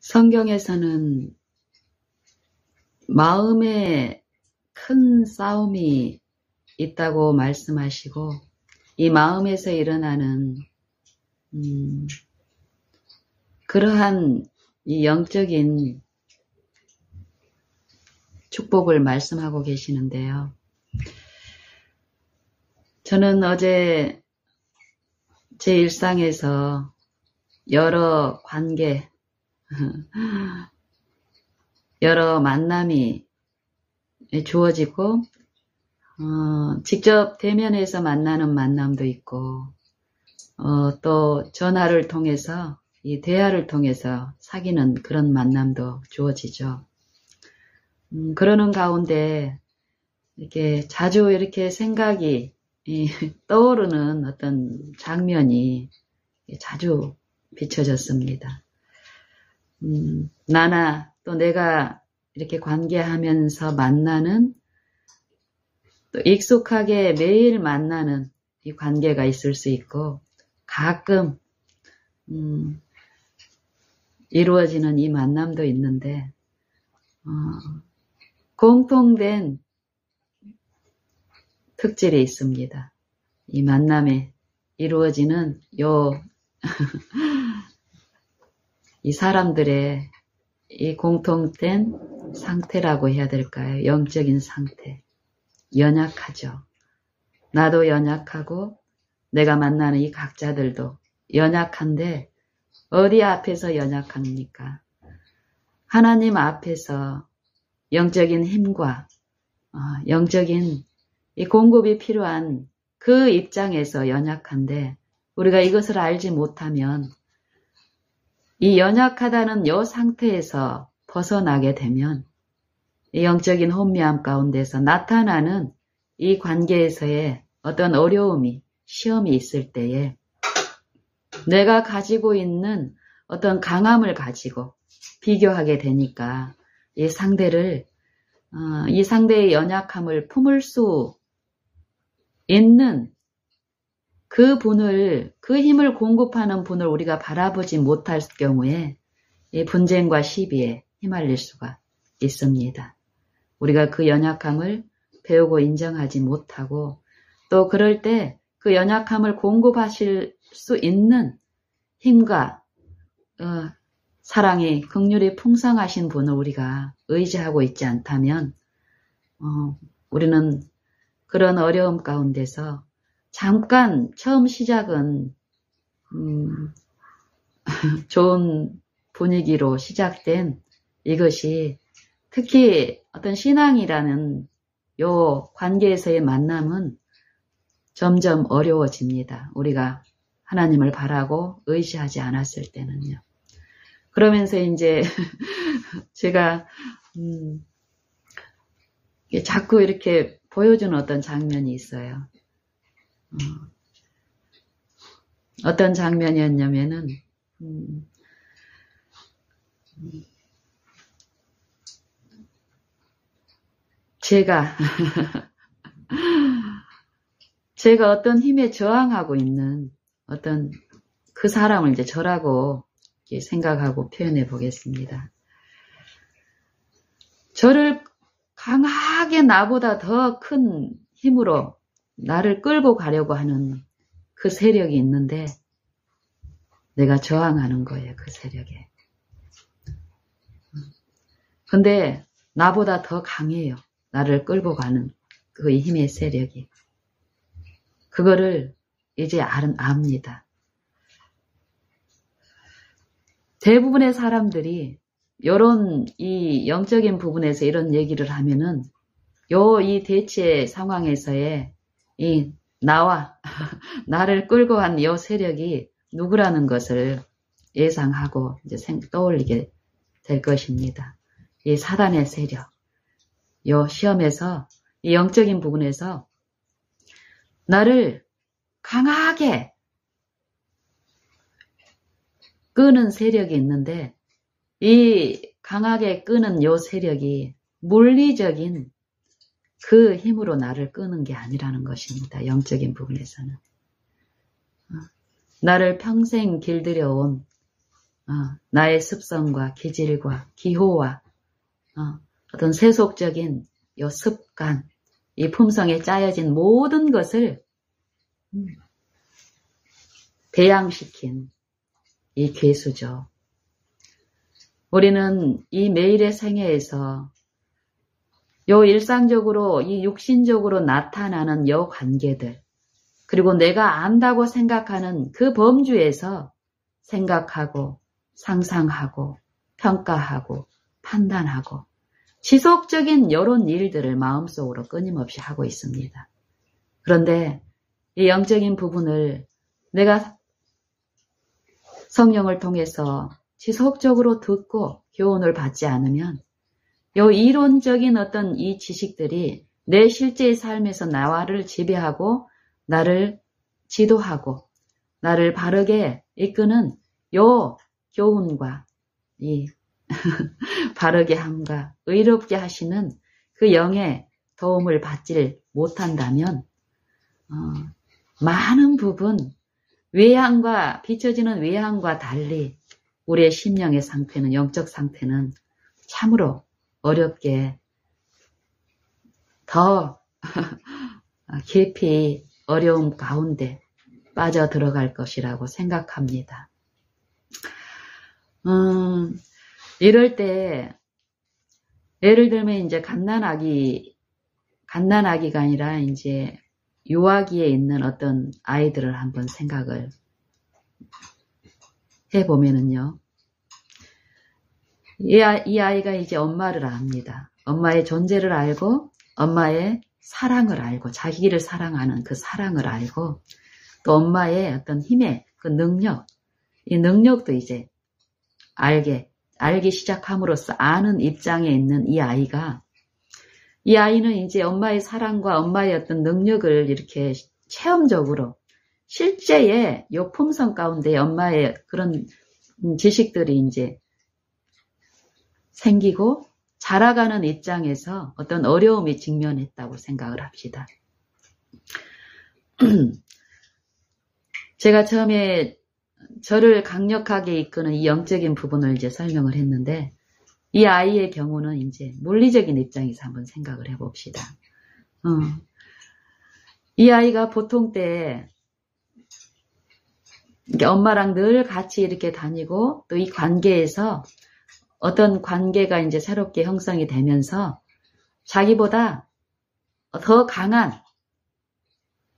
성경에서는 마음에 큰 싸움이 있다고 말씀하시고, 이 마음에서 일어나는 그러한 이 영적인 축복을 말씀하고 계시는데요. 저는 어제 제 일상에서 여러 관계, 여러 만남이 주어지고, 직접 대면해서 만나는 만남도 있고, 또 전화를 통해서, 이 대화를 통해서 사귀는 그런 만남도 주어지죠. 그러는 가운데 이렇게 자주 이렇게 생각이 떠오르는 어떤 장면이 자주 비춰졌습니다. 나나 또 내가 이렇게 관계하면서 만나는, 또 익숙하게 매일 만나는 이 관계가 있을 수 있고, 가끔 이루어지는 이 만남도 있는데, 공통된 특질이 있습니다. 이 만남에 이루어지는 이 사람들의 이 공통된 상태라고 해야 될까요? 영적인 상태. 연약하죠. 나도 연약하고 내가 만나는 이 각자들도 연약한데, 어디 앞에서 연약합니까? 하나님 앞에서 영적인 힘과 영적인 이 공급이 필요한 그 입장에서 연약한데, 우리가 이것을 알지 못하면 이 연약하다는 이 상태에서 벗어나게 되면 이 영적인 혼미함 가운데서 나타나는 이 관계에서의 어떤 어려움이, 시험이 있을 때에 내가 가지고 있는 어떤 강함을 가지고 비교하게 되니까 이 상대의 연약함을 품을 수 있는 그 힘을 공급하는 분을 우리가 바라보지 못할 경우에 이 분쟁과 시비에 휘말릴 수가 있습니다. 우리가 그 연약함을 배우고 인정하지 못하고, 또 그럴 때 그 연약함을 공급하실 수 있는 힘과 사랑이, 긍휼이 풍성하신 분을 우리가 의지하고 있지 않다면 우리는 그런 어려움 가운데서 잠깐 처음 시작은 좋은 분위기로 시작된 이것이, 특히 어떤 신앙이라는 요 관계에서의 만남은 점점 어려워집니다. 우리가 하나님을 바라고 의지하지 않았을 때는요. 그러면서 이제 제가 자꾸 이렇게 보여주는 어떤 장면이 있어요. 어떤 장면이었냐면은 제가 어떤 힘에 저항하고 있는 어떤 그 사람을 이제 저라고 생각하고 표현해 보겠습니다. 저를 강하게 나보다 더 큰 힘으로 나를 끌고 가려고 하는 그 세력이 있는데, 내가 저항하는 거예요, 그 세력에. 근데 나보다 더 강해요, 나를 끌고 가는 그 힘의 세력이. 그거를 이제 압니다. 대부분의 사람들이 이런 이 영적인 부분에서 이런 얘기를 하면은 이 대체 상황에서의 나를 끌고 간 이 세력이 누구라는 것을 예상하고 이제 떠올리게 될 것입니다. 이 사단의 세력. 이 시험에서, 이 영적인 부분에서 나를 강하게 끄는 세력이 있는데, 이 강하게 끄는 이 세력이 물리적인 그 힘으로 나를 끄는 게 아니라는 것입니다. 영적인 부분에서는. 나를 평생 길들여온 나의 습성과 기질과 기호와 어떤 세속적인 요 습관, 이 품성에 짜여진 모든 것을 배양시킨 이 괴수죠. 우리는 이 매일의 생애에서 요 일상적으로 이 육신적으로 나타나는 요 관계들, 그리고 내가 안다고 생각하는 그 범주에서 생각하고 상상하고 평가하고 판단하고 지속적인 이런 일들을 마음속으로 끊임없이 하고 있습니다. 그런데 이 영적인 부분을 내가 성령을 통해서 지속적으로 듣고 교훈을 받지 않으면 요 이론적인 어떤 이 지식들이 내 실제의 삶에서 나를 지배하고 나를 지도하고 나를 바르게 이끄는 요 교훈과 이 바르게 함과 의롭게 하시는 그 영의 도움을 받지 못한다면 많은 부분 외향과 비춰지는 외향과 달리 우리의 심령의 상태는 영적 상태는 참으로 어렵게 더 깊이 어려움 가운데 빠져 들어갈 것이라고 생각합니다. 이럴 때 예를 들면 이제 갓난아기가 아니라 이제 유아기에 있는 어떤 아이들을 한번 생각을 해보면은요. 이 아이가 이제 엄마를 압니다. 엄마의 존재를 알고 엄마의 사랑을 알고 자기를 사랑하는 그 사랑을 알고 또 엄마의 어떤 힘의 그 능력, 이 능력도 이제 알기 시작함으로써 아는 입장에 있는 이 아이는 이제 엄마의 사랑과 엄마의 어떤 능력을 이렇게 체험적으로 실제의 요 품성 가운데 엄마의 그런 지식들이 이제 생기고 자라가는 입장에서 어떤 어려움이 직면했다고 생각을 합시다. 제가 처음에 저를 강력하게 이끄는 이 영적인 부분을 이제 설명을 했는데 이 아이의 경우는 이제 물리적인 입장에서 한번 생각을 해봅시다. 이 아이가 보통 때 엄마랑 늘 같이 이렇게 다니고 또 이 관계에서 어떤 관계가 이제 새롭게 형성이 되면서 자기보다 더 강한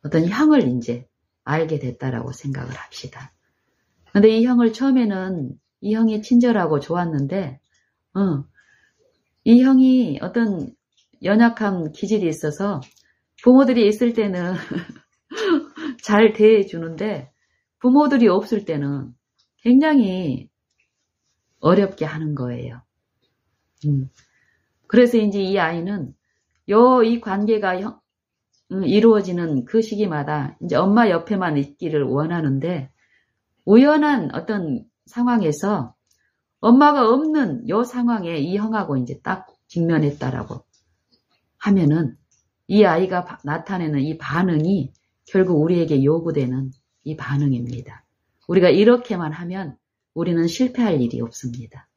어떤 형을 이제 알게 됐다라고 생각을 합시다. 근데 이 형을 처음에는 이 형이 친절하고 좋았는데 이 형이 어떤 연약한 기질이 있어서 부모들이 있을 때는 잘 대해주는데 부모들이 없을 때는 굉장히 어렵게 하는 거예요. 그래서 이제 이 아이는 이 관계가 이루어지는 그 시기마다 이제 엄마 옆에만 있기를 원하는데 우연한 어떤 상황에서 엄마가 없는 요 상황에 이 형하고 이제 딱 직면했다라고 하면은 이 아이가 나타내는 이 반응이 결국 우리에게 요구되는 이 반응입니다. 우리가 이렇게만 하면 우리는 실패할 일이 없습니다.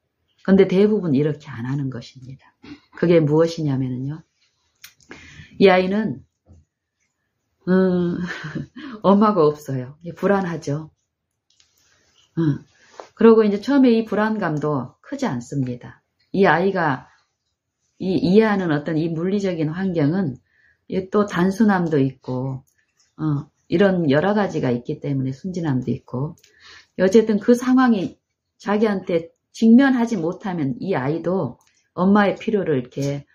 그런데 대부분 이렇게 안 하는 것입니다. 그게 무엇이냐면요. 이 아이는 엄마가 없어요. 불안하죠. 그리고 이제 처음에 이 불안감도 크지 않습니다. 이 아이가 이해하는 어떤 이 물리적인 환경은 또 단순함도 있고 이런 여러 가지가 있기 때문에 순진함도 있고 어쨌든 그 상황이 자기한테 직면하지 못하면 이 아이도 엄마의 필요를 이렇게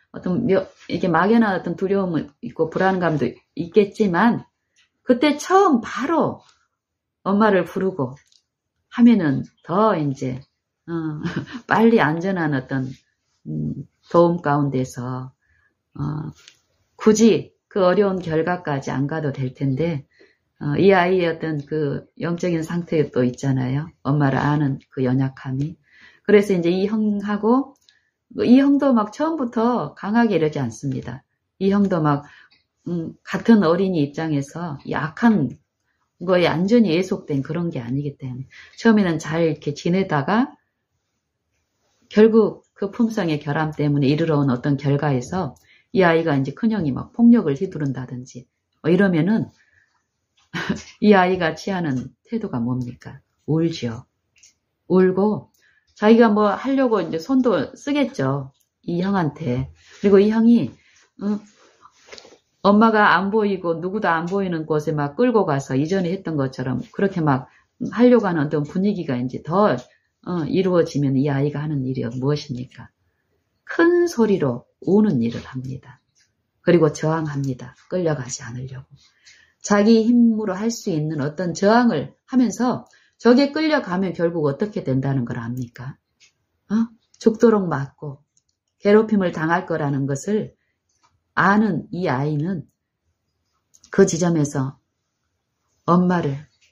이렇게 막연한 어떤 두려움은 있고 불안감도 있겠지만 그때 처음 바로 엄마를 부르고 하면은 더 이제 빨리 안전한 어떤 도움 가운데서 굳이 그 어려운 결과까지 안 가도 될 텐데 이 아이의 어떤 그 영적인 상태도 있잖아요. 엄마를 아는 그 연약함이. 그래서 이제 이 형도 막 처음부터 강하게 이러지 않습니다. 이 형도 막 같은 어린이 입장에서 이 악한 거에 안전이 예속된 그런 게 아니기 때문에 처음에는 잘 이렇게 지내다가 결국 그 품성의 결함 때문에 이르러온 어떤 결과에서 이 아이가 이제 큰형이 막 폭력을 휘두른다든지 이러면은 이 아이가 취하는 태도가 뭡니까? 울죠. 울고 자기가 뭐 하려고 이제 손도 쓰겠죠. 이 형한테. 그리고 이 형이 엄마가 안 보이고 누구도 안 보이는 곳에 막 끌고 가서 이전에 했던 것처럼 그렇게 막 하려고 하는 어떤 분위기가 이제 더 이루어지면 이 아이가 하는 일이 무엇입니까? 큰 소리로 우는 일을 합니다. 그리고 저항합니다. 끌려가지 않으려고. 자기 힘으로 할 수 있는 어떤 저항을 하면서 저게 끌려가면 결국 어떻게 된다는 걸 압니까? 죽도록 맞고 괴롭힘을 당할 거라는 것을 아는 이 아이는 그 지점에서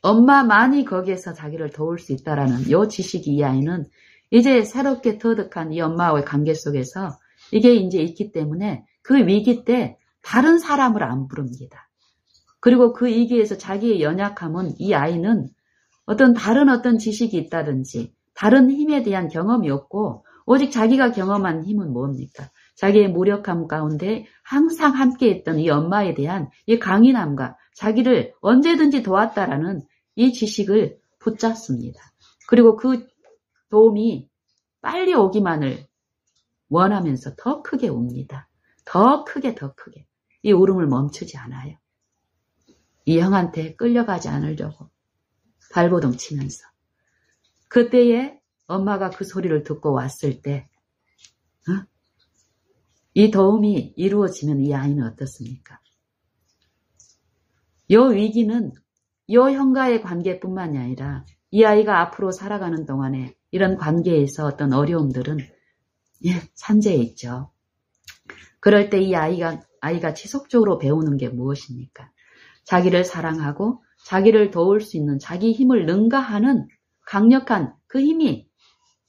엄마만이 거기에서 자기를 도울 수 있다라는 이 지식이 이 아이는 이제 새롭게 터득한 이 엄마와의 관계 속에서 이게 이제 있기 때문에 그 위기 때 다른 사람을 안 부릅니다. 그리고 그 위기에서 자기의 연약함은 이 아이는 다른 어떤 지식이 있다든지 다른 힘에 대한 경험이 없고 오직 자기가 경험한 힘은 뭡니까? 자기의 무력함 가운데 항상 함께 있던 이 엄마에 대한 이 강인함과 자기를 언제든지 도왔다라는 이 지식을 붙잡습니다. 그리고 그 도움이 빨리 오기만을 원하면서 더 크게 웁니다. 더 크게. 이 울음을 멈추지 않아요. 이 형한테 끌려가지 않으려고 발버둥 치면서. 그때에 엄마가 그 소리를 듣고 왔을 때 이 도움이 이루어지면 이 아이는 어떻습니까? 이 위기는 이 형과의 관계뿐만이 아니라 이 아이가 앞으로 살아가는 동안에 이런 관계에서 어떤 어려움들은 산재해 있죠. 그럴 때 이 아이가 지속적으로 배우는 게 무엇입니까? 자기를 사랑하고 자기를 도울 수 있는 자기 힘을 능가하는 강력한 그 힘이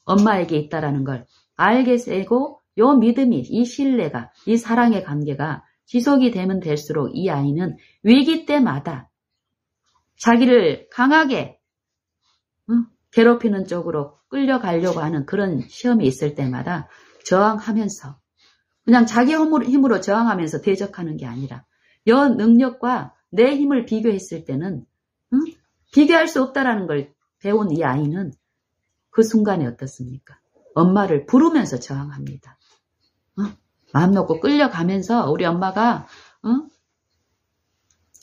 엄마에게 있다라는 걸 알게 되고 요 믿음이, 이 신뢰가, 이 사랑의 관계가 지속이 되면 될수록 이 아이는 위기 때마다 자기를 강하게 괴롭히는 쪽으로 끌려가려고 하는 그런 시험이 있을 때마다 저항하면서 그냥 자기 힘으로 저항하면서 대적하는 게 아니라 여 능력과 내 힘을 비교했을 때는 비교할 수 없다라는 걸 배운 이 아이는 그 순간에 어떻습니까? 엄마를 부르면서 저항합니다. 마음 놓고 끌려가면서 우리 엄마가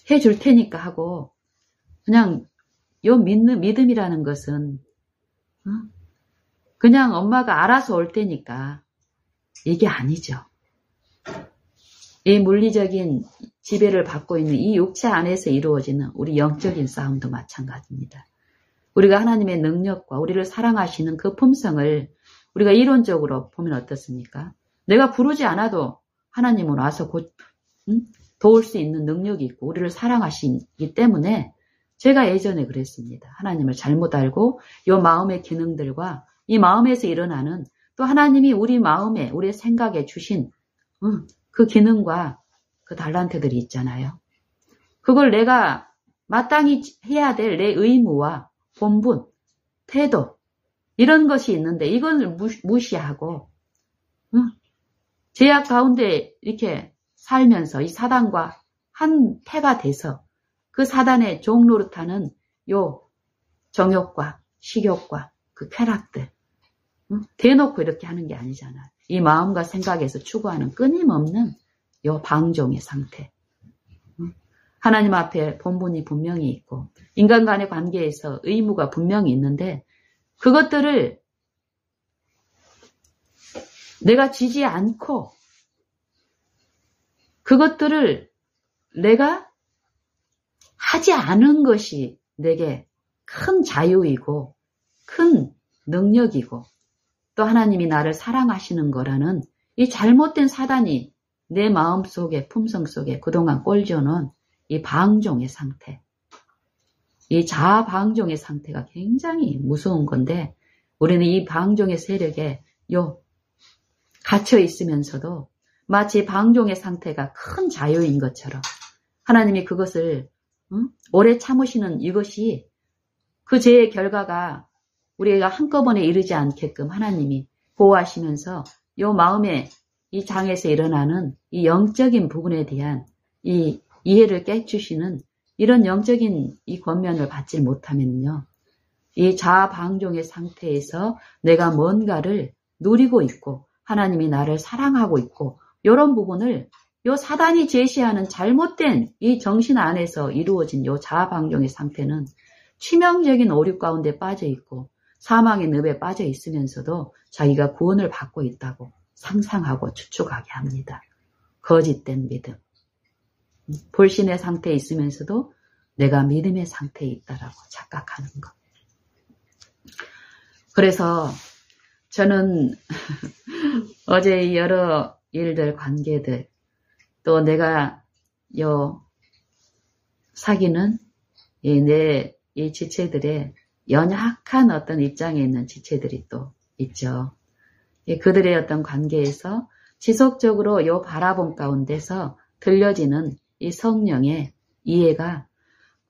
해줄 테니까 하고 그냥 요 믿음이라는 것은 그냥 엄마가 알아서 올 테니까 이게 아니죠. 이 물리적인 지배를 받고 있는 이 육체 안에서 이루어지는 우리 영적인 싸움도 마찬가지입니다. 우리가 하나님의 능력과 우리를 사랑하시는 그 품성을 우리가 이론적으로 보면 어떻습니까? 내가 부르지 않아도 하나님은 와서 도울 수 있는 능력이 있고 우리를 사랑하시기 때문에 제가 예전에 그랬습니다. 하나님을 잘못 알고 이 마음의 기능들과 이 마음에서 일어나는 또 하나님이 우리 마음에 우리 생각에 주신 그 기능과 그 달란트들이 있잖아요. 그걸 내가 마땅히 해야 될 내 의무와 본분, 태도 이런 것이 있는데 이걸 무시하고 죄악 가운데 이렇게 살면서 이 사단과 한 패가 돼서 그 사단의 종노릇하는 요 정욕과 식욕과 그 쾌락들 대놓고 이렇게 하는 게 아니잖아요. 이 마음과 생각에서 추구하는 끊임없는 요 방종의 상태. 하나님 앞에 본분이 분명히 있고 인간 간의 관계에서 의무가 분명히 있는데 그것들을 내가 지지 않고 그것들을 내가 하지 않은 것이 내게 큰 자유이고 큰 능력이고 또 하나님이 나를 사랑하시는 거라는 이 잘못된 사단이 내 마음속에 품성 속에 그동안 꼴져놓은 이 방종의 상태, 이 자방종의 상태가 굉장히 무서운 건데 우리는 이 방종의 세력에 갇혀 있으면서도 마치 방종의 상태가 큰 자유인 것처럼 하나님이 그것을 오래 참으시는 이것이 그 죄의 결과가 우리가 한꺼번에 이르지 않게끔 하나님이 보호하시면서 요 마음의 이 장에서 일어나는 이 영적인 부분에 대한 이 이해를 깨주시는 이런 영적인 이 권면을 받지 못하면요. 이 자아방종의 상태에서 내가 뭔가를 누리고 있고 하나님이 나를 사랑하고 있고 이런 부분을 요 사단이 제시하는 잘못된 이 정신 안에서 이루어진 요 자아방종의 상태는 치명적인 오류 가운데 빠져 있고 사망의 늪에 빠져 있으면서도 자기가 구원을 받고 있다고 상상하고 추측하게 합니다. 거짓된 믿음. 불신의 상태에 있으면서도 내가 믿음의 상태에 있다라고 착각하는 것. 그래서 저는 어제 여러 일들, 관계들, 또 내가 사귀는 내 이 지체들의 연약한 어떤 입장에 있는 지체들이 또 있죠. 그들의 어떤 관계에서 지속적으로 요 바라봄 가운데서 들려지는 이 성령의 이해가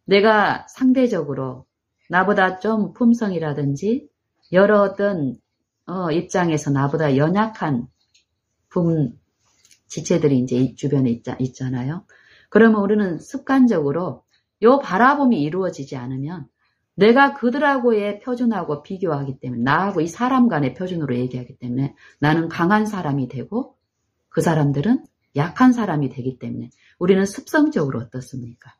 내가 상대적으로 나보다 좀 품성이라든지 여러 어떤 입장에서 나보다 연약한 지체들이 이제 주변에 있잖아요. 그러면 우리는 습관적으로 요 바라봄이 이루어지지 않으면 내가 그들하고의 표준하고 비교하기 때문에 나하고 이 사람 간의 표준으로 얘기하기 때문에 나는 강한 사람이 되고 그 사람들은 약한 사람이 되기 때문에 우리는 습성적으로 어떻습니까?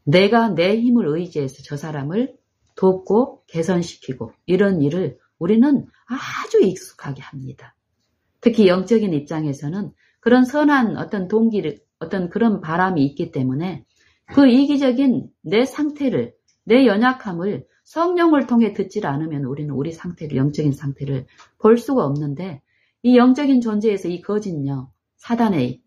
내가 내 힘을 의지해서 저 사람을 돕고 개선시키고 이런 일을 우리는 아주 익숙하게 합니다. 특히 영적인 입장에서는 그런 선한 어떤 동기를 어떤 그런 바람이 있기 때문에 그 이기적인 내 상태를 내 연약함을 성령을 통해 듣질 않으면 우리는 우리 상태를 영적인 상태를 볼 수가 없는데 이 영적인 존재에서 이 거짓 영 사단의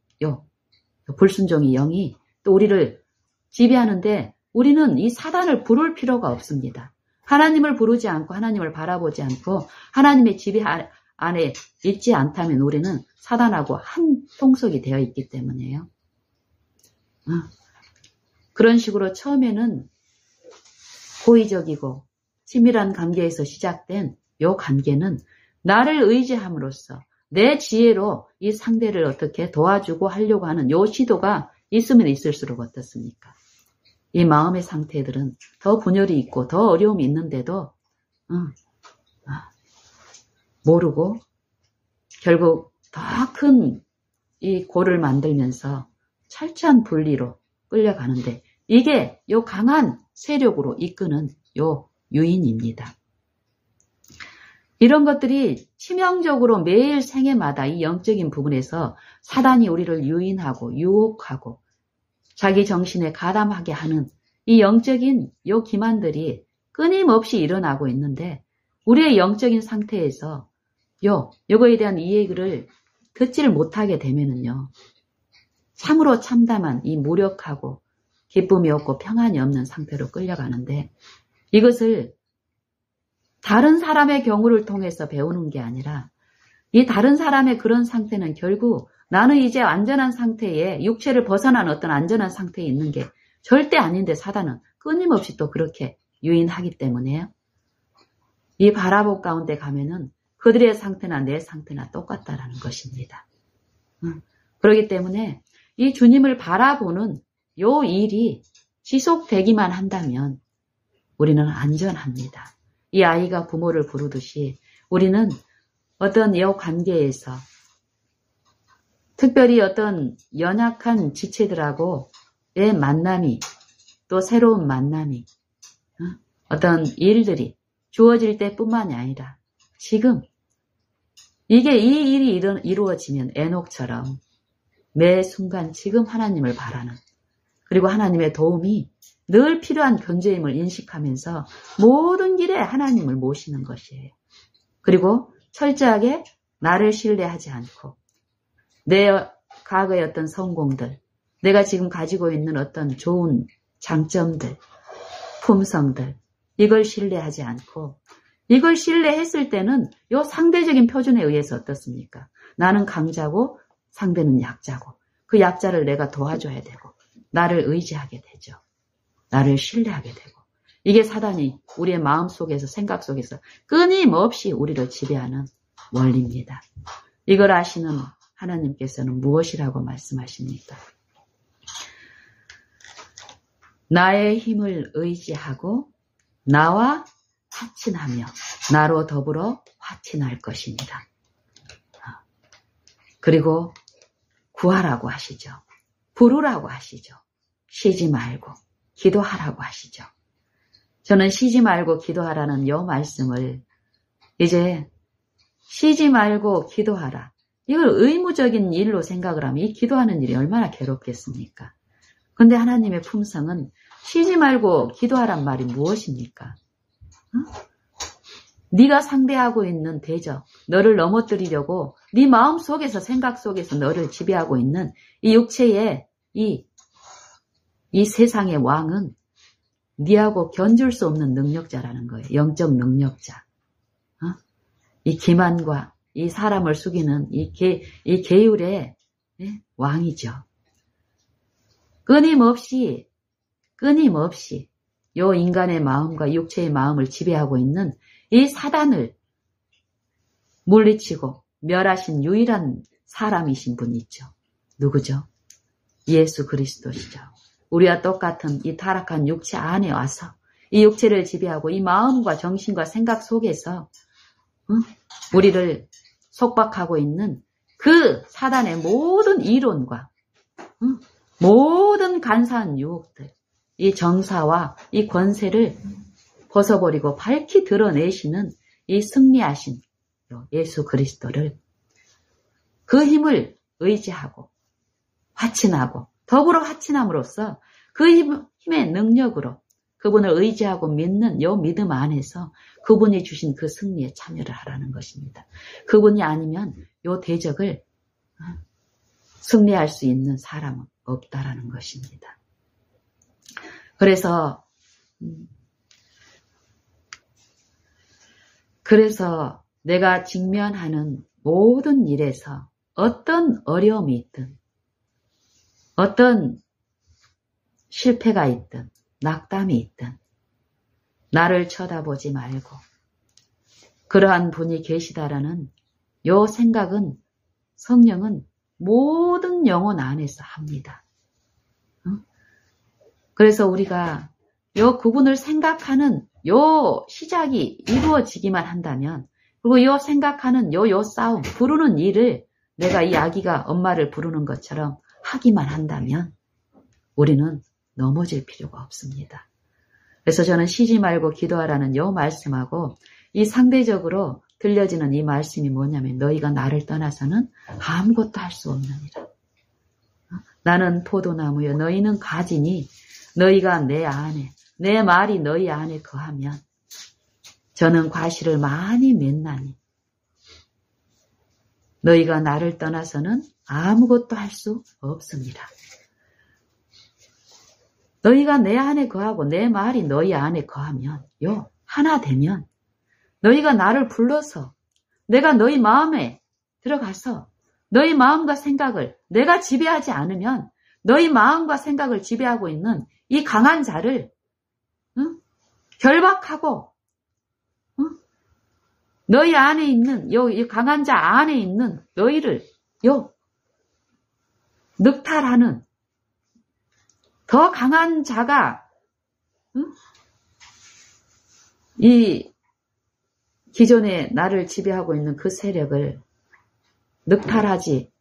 불순종의 영이 또 우리를 지배하는데 우리는 이 사단을 부를 필요가 없습니다. 하나님을 부르지 않고 하나님을 바라보지 않고 하나님의 지배 안에 있지 않다면 우리는 사단하고 한 통속이 되어 있기 때문에요. 그런 식으로 처음에는 고의적이고 치밀한 관계에서 시작된 이 관계는 나를 의지함으로써 내 지혜로 이 상대를 어떻게 도와주고 하려고 하는 이 시도가 있으면 있을수록 어떻습니까? 이 마음의 상태들은 더 분열이 있고 더 어려움이 있는데도 모르고 결국 더 큰 이 골을 만들면서 철저한 분리로 끌려가는데 이게 요 강한 세력으로 이끄는 요 유인입니다. 이런 것들이 치명적으로 매일 생애마다 이 영적인 부분에서 사단이 우리를 유인하고 유혹하고 자기 정신에 가담하게 하는 이 영적인 요 기만들이 끊임없이 일어나고 있는데 우리의 영적인 상태에서 요거에 대한 이해를 듣지를 못하게 되면은요. 참으로 참담한 이 무력하고 기쁨이 없고 평안이 없는 상태로 끌려가는데 이것을 다른 사람의 경우를 통해서 배우는 게 아니라 이 다른 사람의 그런 상태는 결국 나는 이제 안전한 상태에 육체를 벗어난 어떤 안전한 상태에 있는 게 절대 아닌데 사단은 끊임없이 또 그렇게 유인하기 때문에요. 이 바라보 가운데 가면은 그들의 상태나 내 상태나 똑같다라는 것입니다. 그렇기 때문에 이 주님을 바라보는 요 일이 지속되기만 한다면 우리는 안전합니다. 이 아이가 부모를 부르듯이 우리는 어떤 이 관계에서 특별히 어떤 연약한 지체들하고의 만남이 또 새로운 만남이 어떤 일들이 주어질 때뿐만이 아니라 지금 이게 이 일이 이루어지면 에녹처럼 매 순간 지금 하나님을 바라는 그리고 하나님의 도움이 늘 필요한 존재임을 인식하면서 모든 길에 하나님을 모시는 것이에요. 그리고 철저하게 나를 신뢰하지 않고 내 과거의 어떤 성공들, 내가 지금 가지고 있는 어떤 좋은 장점들, 품성들 이걸 신뢰하지 않고 이걸 신뢰했을 때는 요 상대적인 표준에 의해서 어떻습니까? 나는 강자고 상대는 약자고 그 약자를 내가 도와줘야 되고 나를 의지하게 되죠. 나를 신뢰하게 되고, 이게 사단이 우리의 마음 속에서, 생각 속에서 끊임없이 우리를 지배하는 원리입니다. 이걸 아시는 하나님께서는 무엇이라고 말씀하십니까? 나의 힘을 의지하고 나와 화친하며 나로 더불어 화친할 것입니다. 그리고 구하라고 하시죠. 부르라고 하시죠. 쉬지 말고 기도하라고 하시죠. 저는 쉬지 말고 기도하라는 이 말씀을 이제 쉬지 말고 기도하라. 이걸 의무적인 일로 생각을 하면 이 기도하는 일이 얼마나 괴롭겠습니까? 그런데 하나님의 품성은 쉬지 말고 기도하란 말이 무엇입니까? 네가 상대하고 있는 대적, 너를 넘어뜨리려고 네 마음 속에서, 생각 속에서 너를 지배하고 있는 이 육체의 이 세상의 왕은 네하고 견줄 수 없는 능력자라는 거예요. 영적 능력자. 이 기만과 이 사람을 속이는 이 계율의 왕이죠. 끊임없이 요 인간의 마음과 육체의 마음을 지배하고 있는 이 사단을 물리치고 멸하신 유일한 사람이신 분이 있죠. 누구죠? 예수 그리스도시죠. 우리와 똑같은 이 타락한 육체 안에 와서 이 육체를 지배하고 이 마음과 정신과 생각 속에서 우리를 속박하고 있는 그 사단의 모든 이론과 모든 간사한 유혹들, 이 정사와 이 권세를 벗어버리고 밝히 드러내시는 이 승리하신 예수 그리스도를, 그 힘을 의지하고 화친하고 더불어 화친함으로써 그 힘의 능력으로 그분을 의지하고 믿는 요 믿음 안에서 그분이 주신 그 승리에 참여를 하라는 것입니다. 그분이 아니면 요 대적을 승리할 수 있는 사람은 없다라는 것입니다. 그래서 내가 직면하는 모든 일에서 어떤 어려움이 있든, 어떤 실패가 있든, 낙담이 있든 나를 쳐다보지 말고 그러한 분이 계시다라는 요 생각은, 성령은 모든 영혼 안에서 합니다. 그래서 우리가 요 그분을 생각하는 요 시작이 이루어지기만 한다면, 그리고 요 생각하는 요 싸움, 부르는 일을 내가 이 아기가 엄마를 부르는 것처럼 하기만 한다면 우리는 넘어질 필요가 없습니다. 그래서 저는 쉬지 말고 기도하라는 요 말씀하고 이 상대적으로 들려지는 이 말씀이 뭐냐면, 너희가 나를 떠나서는 아무것도 할 수 없느니라. 나는 포도나무여 너희는 가지니 너희가 내 안에, 내 말이 너희 안에 거하면 저는 과실을 많이 맺나니 너희가 나를 떠나서는 아무것도 할 수 없습니다. 너희가 내 안에 거하고 내 말이 너희 안에 거하면, 하나 되면, 너희가 나를 불러서 내가 너희 마음에 들어가서 너희 마음과 생각을 내가 지배하지 않으면 너희 마음과 생각을 지배하고 있는 이 강한 자를 결박하고 너희 안에 있는 이 강한 자 안에 있는 너희를 늑탈하는 더 강한 자가 이 기존에 나를 지배하고 있는 그 세력을 늑탈하지,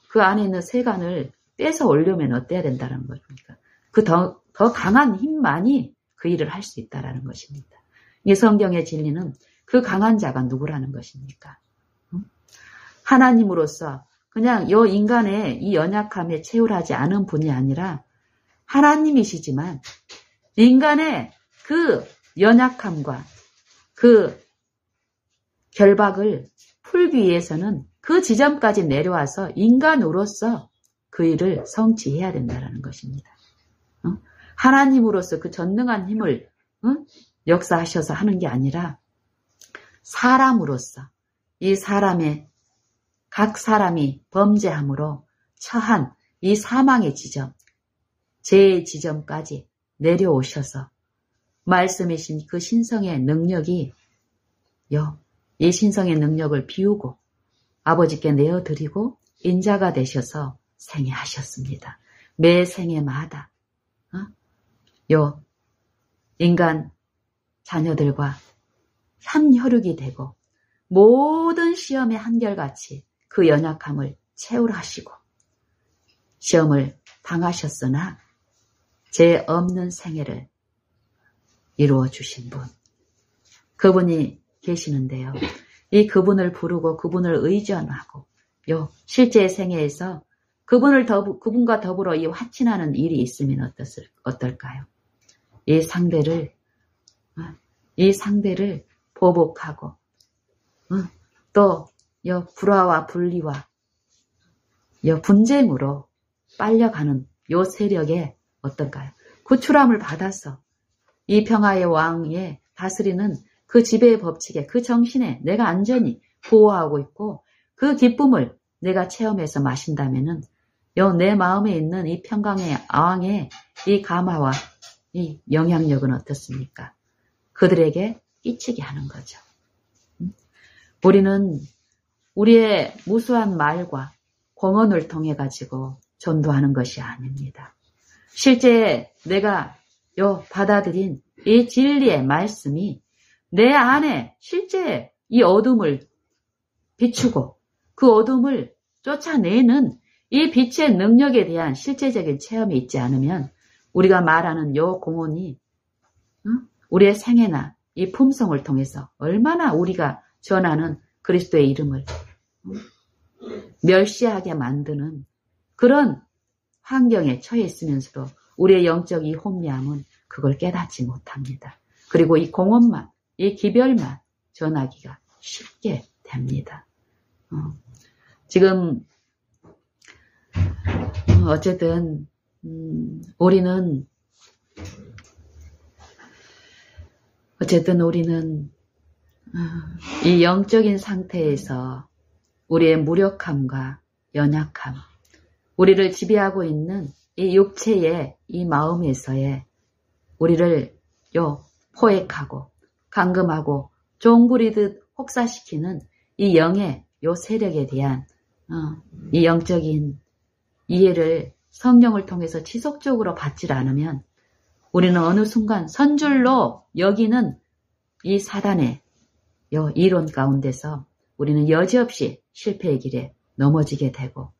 그 안에 있는 세간을 뺏어 오려면 어때야 된다는 것입니까? 그 더 강한 힘만이 그 일을 할 수 있다라는 것입니다. 이 성경의 진리는 그 강한 자가 누구라는 것입니까? 하나님으로서 그냥 요 인간의 이 연약함에 채울하지 않은 분이 아니라 하나님이시지만 인간의 그 연약함과 그 결박을 풀기 위해서는 그 지점까지 내려와서 인간으로서 그 일을 성취해야 된다는 것입니다. 하나님으로서 그 전능한 힘을 역사하셔서 하는 게 아니라 사람으로서 이 각 사람이 범죄함으로 처한 이 사망의 지점, 죄의 지점까지 내려오셔서 말씀이신 그 신성의 능력이 이 신성의 능력을 비우고 아버지께 내어드리고 인자가 되셔서 생애하셨습니다. 매 생애마다 인간 자녀들과 한 혈육이 되고 모든 시험에 한결같이 그 연약함을 채우라 하시고 시험을 당하셨으나 죄 없는 생애를 이루어 주신 분, 그분이 계시는데요. 이 그분을 부르고 그분을 의존하고 실제 생애에서 그분과 더불어 이 화친하는 일이 있으면 어떨까요? 이 상대를 보복하고 또 불화와 분리와 분쟁으로 빨려가는 요 세력에 어떨까요? 구출함을 받아서 이 평화의 왕에 다스리는 그 지배의 법칙에 그 정신에 내가 안전히 보호하고 있고 그 기쁨을 내가 체험해서 마신다면은 내 마음에 있는 이 평강의 왕의 이 감화와 이 영향력은 어떻습니까? 그들에게 끼치게 하는 거죠. 우리는 우리의 무수한 말과 공언을 통해 가지고 전도하는 것이 아닙니다. 실제 내가 받아들인 이 진리의 말씀이 내 안에 실제 이 어둠을 비추고 그 어둠을 쫓아내는 이 빛의 능력에 대한 실제적인 체험이 있지 않으면 우리가 말하는 요 공언이 우리의 생애나 이 품성을 통해서 얼마나 우리가 전하는 그리스도의 이름을 멸시하게 만드는 그런 환경에 처해 있으면서도 우리의 영적 이 혼미함은 그걸 깨닫지 못합니다. 그리고 이 공언만, 이 기별만 전하기가 쉽게 됩니다. 지금 어쨌든 우리는 이 영적인 상태에서 우리의 무력함과 연약함, 우리를 지배하고 있는 이 육체의 이 마음에서의 우리를 포획하고 감금하고 종부리듯 혹사시키는 이 영의 요 세력에 대한 이 영적인 이해를 성령을 통해서 지속적으로 받지 않으면 우리는 어느 순간 선줄로 여기는 이 사단의 이론 가운데서 우리는 여지없이 실패의 길에 넘어지게 되고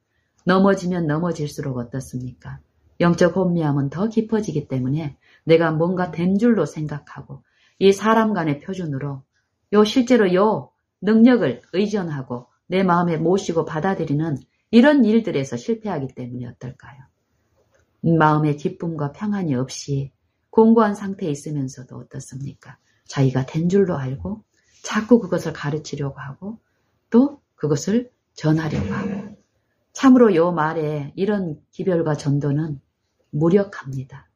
넘어지면 넘어질수록 어떻습니까? 영적 혼미함은 더 깊어지기 때문에 내가 뭔가 된 줄로 생각하고 이 사람 간의 표준으로 실제로 능력을 의존하고 내 마음에 모시고 받아들이는 이런 일들에서 실패하기 때문에 어떨까요? 마음의 기쁨과 평안이 없이 공고한 상태에 있으면서도 어떻습니까? 자기가 된 줄로 알고 자꾸 그것을 가르치려고 하고 또 그것을 전하려고 하고 참으로 요 말에 이런 기별과 전도는 무력합니다.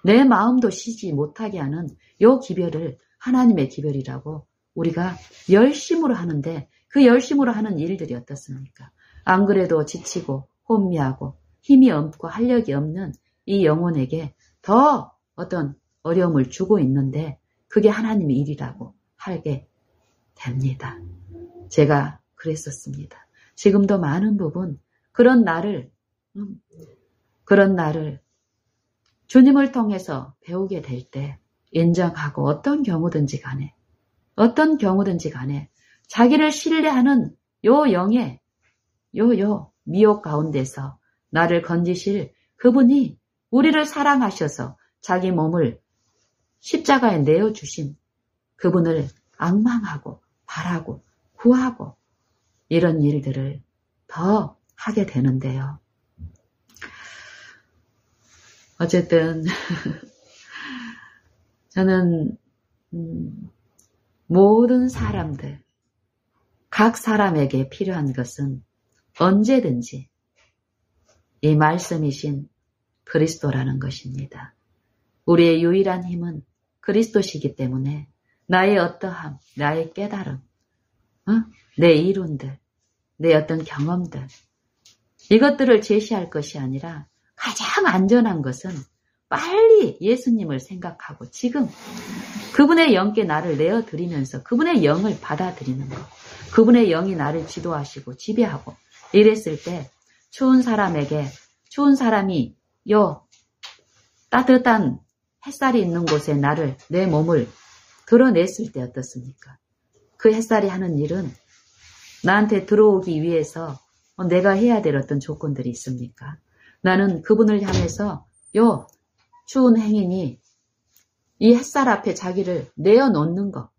내 마음도 쉬지 못하게 하는 요 기별을 하나님의 기별이라고 우리가 열심으로 하는데 그 열심으로 하는 일들이 어떻습니까? 안 그래도 지치고 혼미하고 힘이 없고 활력이 없는 이 영혼에게 더 어떤 어려움을 주고 있는데 그게 하나님의 일이라고 하게 됩니다. 제가 그랬었습니다. 지금도 많은 부분 그런 나를 주님을 통해서 배우게 될 때 인정하고 어떤 경우든지 간에 자기를 신뢰하는 요 영의 미혹 가운데서 나를 건지실 그분이 우리를 사랑하셔서 자기 몸을 십자가에 내어주신 그분을 앙망하고 바라고 구하고 이런 일들을 더 하게 되는데요. 어쨌든 저는 모든 사람들, 각 사람에게 필요한 것은 언제든지 이 말씀이신 그리스도라는 것입니다. 우리의 유일한 힘은 그리스도시기 때문에 나의 어떠함, 나의 깨달음, 내 이론들, 내 어떤 경험들 이것들을 제시할 것이 아니라 가장 안전한 것은 빨리 예수님을 생각하고 지금 그분의 영께 나를 내어드리면서 그분의 영을 받아들이는 것. 그분의 영이 나를 지도하시고 지배하고 이랬을 때 추운 사람에게 추운 사람이 따뜻한 햇살이 있는 곳에 내 몸을 드러냈을 때 어떻습니까? 그 햇살이 하는 일은 나한테 들어오기 위해서 내가 해야 될 어떤 조건들이 있습니까? 나는 그분을 향해서 추운 행인이 이 햇살 앞에 자기를 내어놓는 것.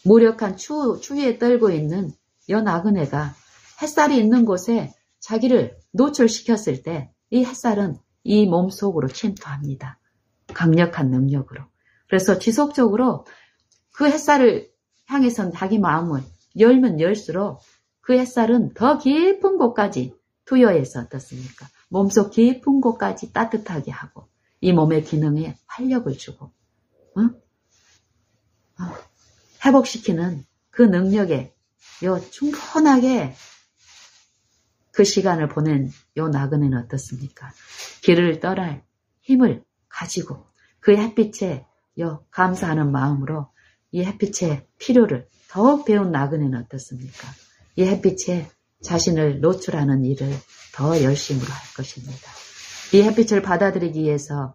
무력한 추위에 떨고 있는 나그네가 햇살이 있는 곳에 자기를 노출시켰을 때 이 햇살은 이 몸 속으로 침투합니다. 강력한 능력으로. 그래서 지속적으로 그 햇살을 향해선 자기 마음을 열면 열수록 그 햇살은 더 깊은 곳까지 투여해서 어떻습니까? 몸속 깊은 곳까지 따뜻하게 하고 이 몸의 기능에 활력을 주고 회복시키는 그 능력에 충분하게 그 시간을 보낸 나그네는 어떻습니까? 길을 떠날 힘을 가지고 그 햇빛에 감사하는 마음으로 이 햇빛의 필요를 더욱 배운 나그네는 어떻습니까? 이 햇빛에 자신을 노출하는 일을 더 열심으로 할 것입니다. 이 햇빛을 받아들이기 위해서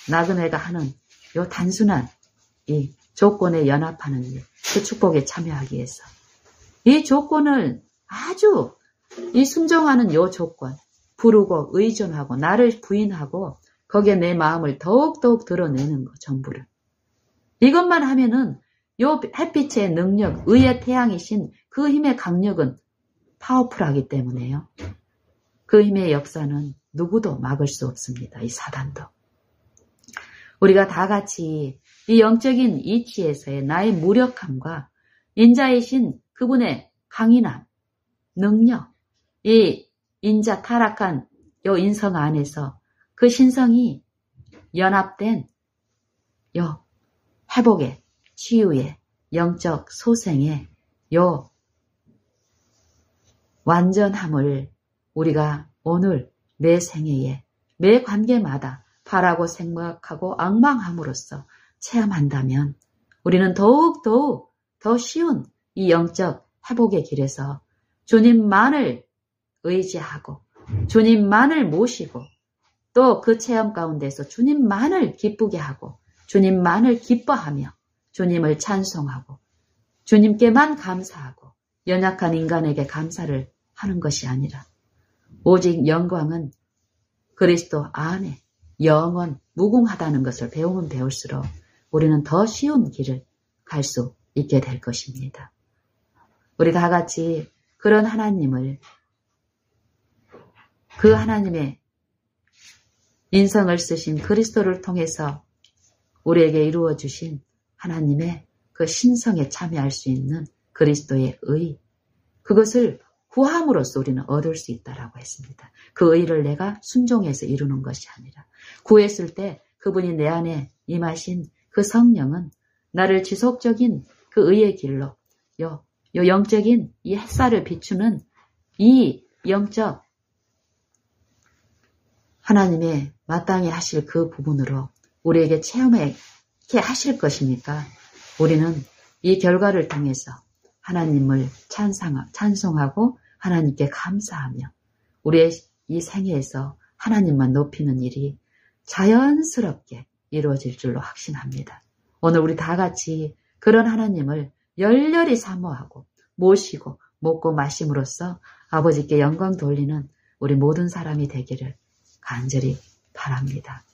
나그네가 하는 단순한 이 조건에 연합하는 일, 그 축복에 참여하기 위해서 이 조건을 아주 이 순종하는 조건, 부르고 의존하고 나를 부인하고 거기에 내 마음을 더욱더욱 드러내는 것 전부를. 이것만 하면은 햇빛의 능력, 의의 태양이신 그 힘의 강력은 파워풀하기 때문에요. 그 힘의 역사는 누구도 막을 수 없습니다. 이 사단도. 우리가 다 같이 이 영적인 이치에서의 나의 무력함과 인자이신 그분의 강인함, 능력, 이 인자 타락한 인성 안에서 그 신성이 연합된 회복의, 치유의, 영적 소생의 완전함을 우리가 오늘 매 생애에 매 관계마다 바라고 생각하고 앙망함으로써 체험한다면 우리는 더욱더욱 더 쉬운 이 영적 회복의 길에서 주님만을 의지하고 주님만을 모시고 또 그 체험 가운데서 주님만을 기쁘게 하고 주님만을 기뻐하며 주님을 찬송하고 주님께만 감사하고 연약한 인간에게 감사를 하는 것이 아니라 오직 영광은 그리스도 안에 영원 무궁하다는 것을 배우면 배울수록 우리는 더 쉬운 길을 갈 수 있게 될 것입니다. 우리 다 같이 그런 하나님을, 그 하나님의 인성을 쓰신 그리스도를 통해서 우리에게 이루어 주신 하나님의 그 신성에 참여할 수 있는 그리스도의 의, 그것을 구함으로써 우리는 얻을 수 있다라고 했습니다. 그 의를 내가 순종해서 이루는 것이 아니라 구했을 때 그분이 내 안에 임하신 그 성령은 나를 지속적인 그 의의 길로 영적인 이 햇살을 비추는 이 영적 하나님의 마땅히 하실 그 부분으로 우리에게 체험하게 하실 것이니까 우리는 이 결과를 통해서 하나님을 찬송하고 하나님께 감사하며 우리의 이 생애에서 하나님만 높이는 일이 자연스럽게 이루어질 줄로 확신합니다. 오늘 우리 다 같이 그런 하나님을 열렬히 사모하고 모시고 먹고 마심으로써 아버지께 영광 돌리는 우리 모든 사람이 되기를 간절히 바랍니다.